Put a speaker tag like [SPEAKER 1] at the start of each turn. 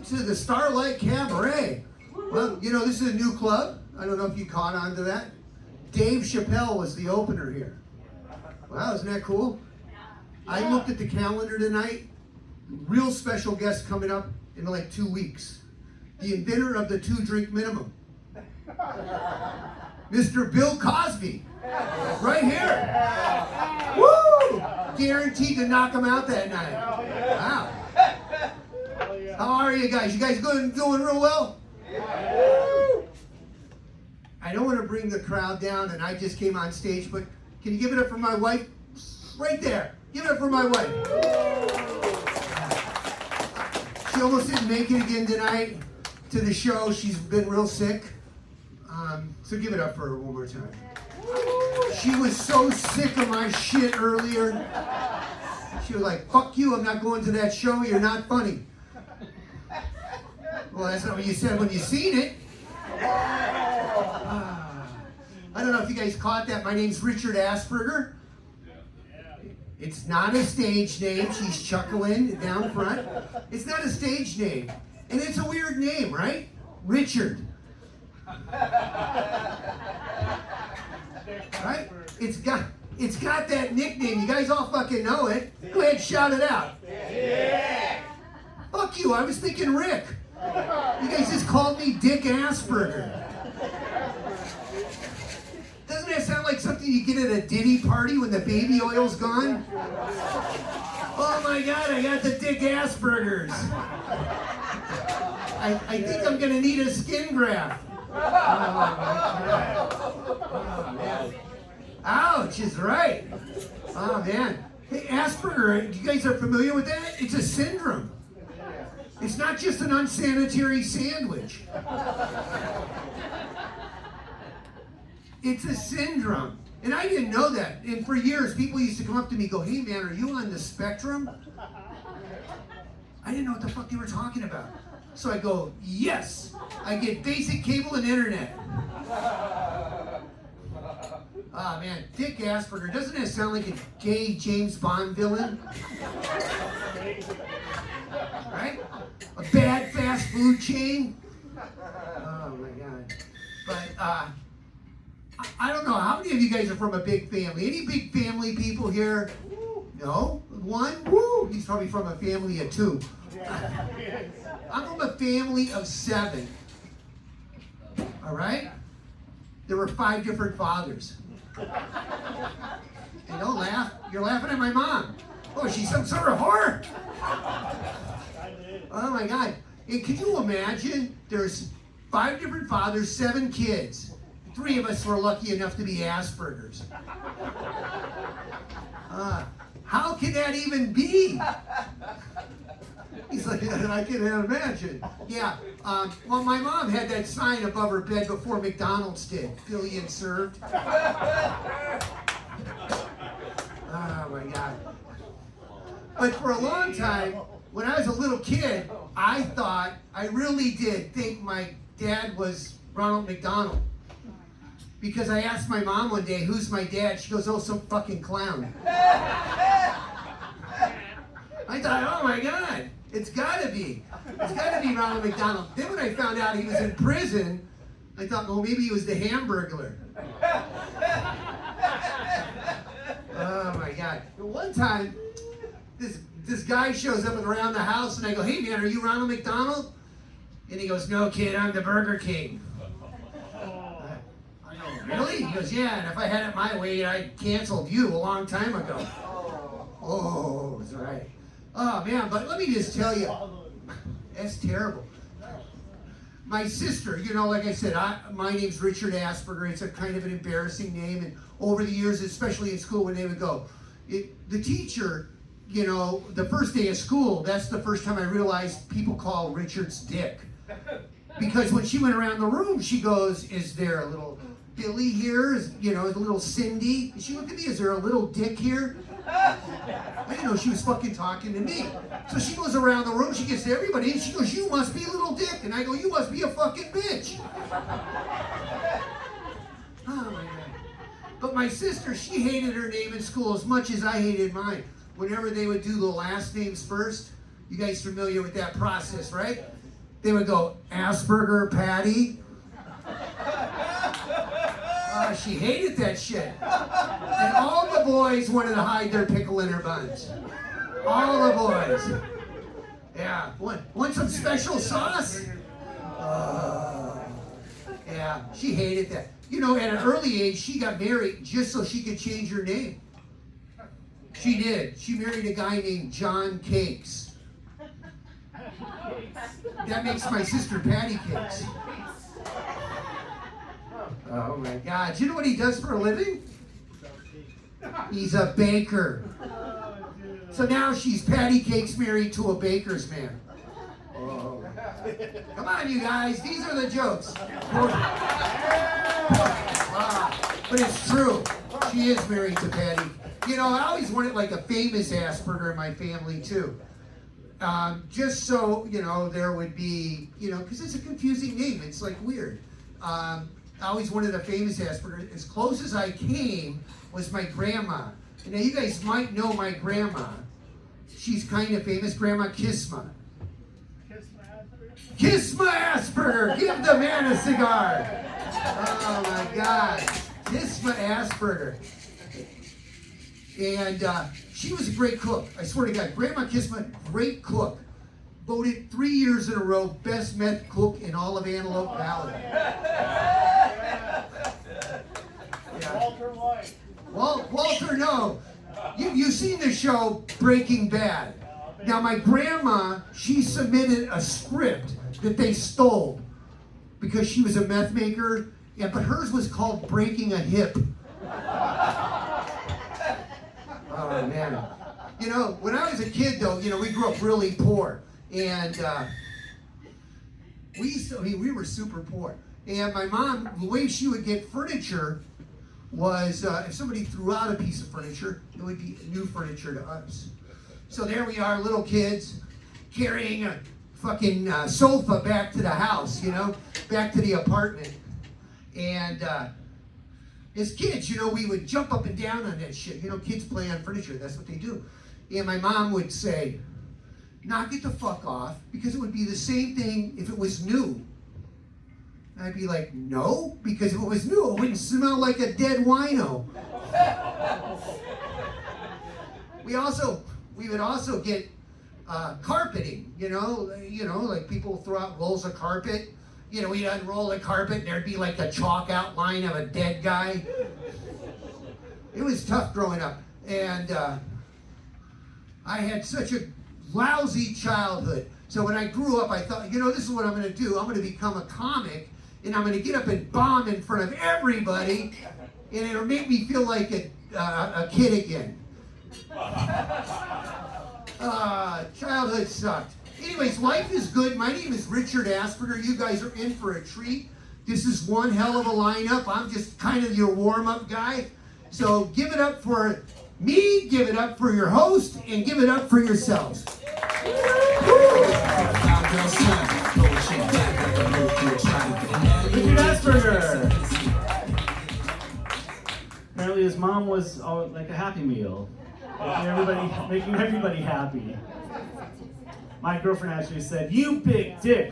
[SPEAKER 1] to the Starlight Cabaret. Well, you know, this is a new club. I don't know if you caught on to that. Dave Chappelle was the opener here. Wow, isn't that cool? I looked at the calendar tonight. Real special guest coming up in like 2 weeks. The inventor of the 2-drink minimum. Mr. Bill Cosby. Right here. Woo! Guaranteed to knock him out that night. Wow. How are you guys? You guys doing real well? I don't want to bring the crowd down, and I just came on stage, but can you give it up for my wife? Right there. Give it up for my wife. She almost didn't make it again tonight to the show. She's been real sick. So give it up for her one more time. She was so sick of my shit earlier. She was like, fuck you, I'm not going to that show, you're not funny. Well, that's not what you said when you seen it. I don't know if you guys caught that. My name's Richard Asperger. It's not a stage name. She's chuckling down front. It's not a stage name. And it's a weird name, right? Richard. Right? It's got that nickname. You guys all fucking know it. Go ahead, shout it out. Yeah. Fuck you. I was thinking Rick. You guys just called me Dick Asperger. Doesn't that sound like something you get at a Diddy party when the baby oil's gone? Oh my God, I got the Dick Aspergers. I think I'm gonna need a skin graft. Oh, man. Ouch is right. Oh man. Hey, Asperger, you guys are familiar with that? It's a syndrome. It's not just an unsanitary sandwich. It's a syndrome. And I didn't know that. And for years, people used to come up to me and go, hey man, are you on the spectrum? I didn't know what the fuck they were talking about. So I go, yes. I get basic cable and internet. Ah man, Dick Asperger. Doesn't that sound like a gay James Bond villain? Right? A bad fast food chain? Oh my God. But I don't know, how many of you guys are from a big family? Any big family people here? No? One? Woo! He's probably from a family of 2. I'm from a family of 7. All right? There were 5 different fathers. Hey, don't laugh. You're laughing at my mom. Oh, is she some sort of whore? Oh my God. And can you imagine? There's 5 different fathers, 7 kids. 3 of us were lucky enough to be Asperger's. How can that even be? He's like, I can't imagine. Yeah, well, my mom had that sign above her bed before McDonald's did. Philly and served. Oh my God. But for a long time, when I was a little kid, I really did think my dad was Ronald McDonald. Because I asked my mom one day, who's my dad? She goes, oh, some fucking clown. I thought, oh my God, it's gotta be Ronald McDonald. Then when I found out he was in prison, I thought, well, maybe he was the Hamburglar. Oh my God. One time, this guy shows up around the house and I go, hey man, are you Ronald McDonald? And he goes, no kid, I'm the Burger King. I go, really? He goes, yeah, and if I had it my way, I canceled you a long time ago. Oh, that's right. Oh man, but let me just tell you, that's terrible. My sister, you know, like I said, my name's Richard Asperger. It's a kind of an embarrassing name, and over the years, especially in school, when they would go, the teacher, you know, the first day of school, that's the first time I realized people call Richard's Dick. Because when she went around the room, she goes, is there a little Billy here? Is, you know, a little Cindy? And she looked at me, is there a little Dick here? I didn't know she was fucking talking to me. So she goes around the room, she gets to everybody, and she goes, you must be little Dick. And I go, you must be a fucking bitch. Oh my God. But my sister, she hated her name in school as much as I hated mine. Whenever they would do the last names first, you guys familiar with that process, right? They would go, Asperger Patty. She hated that shit. And all the boys wanted to hide their pickle in her buns. All the boys. Yeah. Want some special sauce? Yeah, she hated that. You know, at an early age, she got married just so she could change her name. She did. She married a guy named John Cakes. That makes my sister Patty Cakes. Oh my God. Do you know what he does for a living? He's a baker. So now she's Patty Cakes married to a baker's man. Oh. Come on, you guys. These are the jokes. But it's true. She is married to Patty. You know, I always wanted like a famous Asperger in my family too. Just so, you know, there would be, you know, because it's a confusing name. It's like weird. I always wanted a famous Asperger. As close as I came was my grandma. And now you guys might know my grandma. She's kind of famous. Grandma Kisma. Kisma Asperger. Give the man a cigar. Oh my God. Kisma Asperger. And she was a great cook. I swear to God. Grandma Kisma, great cook. Voted 3 years in a row best meth cook in all of Antelope Valley. Walter, no. You've seen the show Breaking Bad. Now, my grandma, she submitted a script that they stole because she was a meth maker, but hers was called Breaking a Hip. Oh, man. You know, when I was a kid, though, you know, we grew up really poor. And we were super poor. And my mom, the way she would get furniture was if somebody threw out a piece of furniture, it would be new furniture to us. So there we are, little kids, carrying a fucking sofa back to the house, you know, back to the apartment. And as kids, you know, we would jump up and down on that shit. You know, kids play on furniture, that's what they do. And my mom would say, knock it the fuck off, because it would be the same thing if it was new. And I'd be like, no, because if it was new, it wouldn't smell like a dead wino. We would also get carpeting, you know, like people throw out rolls of carpet. You know, we'd unroll the carpet and there'd be like a chalk outline of a dead guy. It was tough growing up. And I had such a lousy childhood. So when I grew up, I thought, you know, this is what I'm going to do. I'm going to become a comic, and I'm going to get up and bomb in front of everybody, and it'll make me feel like a kid again. Childhood sucked. Anyways, life is good. My name is Richard Asperger. You guys are in for a treat. This is one hell of a lineup. I'm just kind of your warm-up guy. So give it up for me, give it up for your host, and give it up for yourselves.
[SPEAKER 2] Richard Asperger. Apparently his mom was like a Happy Meal, making everybody happy. My girlfriend actually said, "You big dick."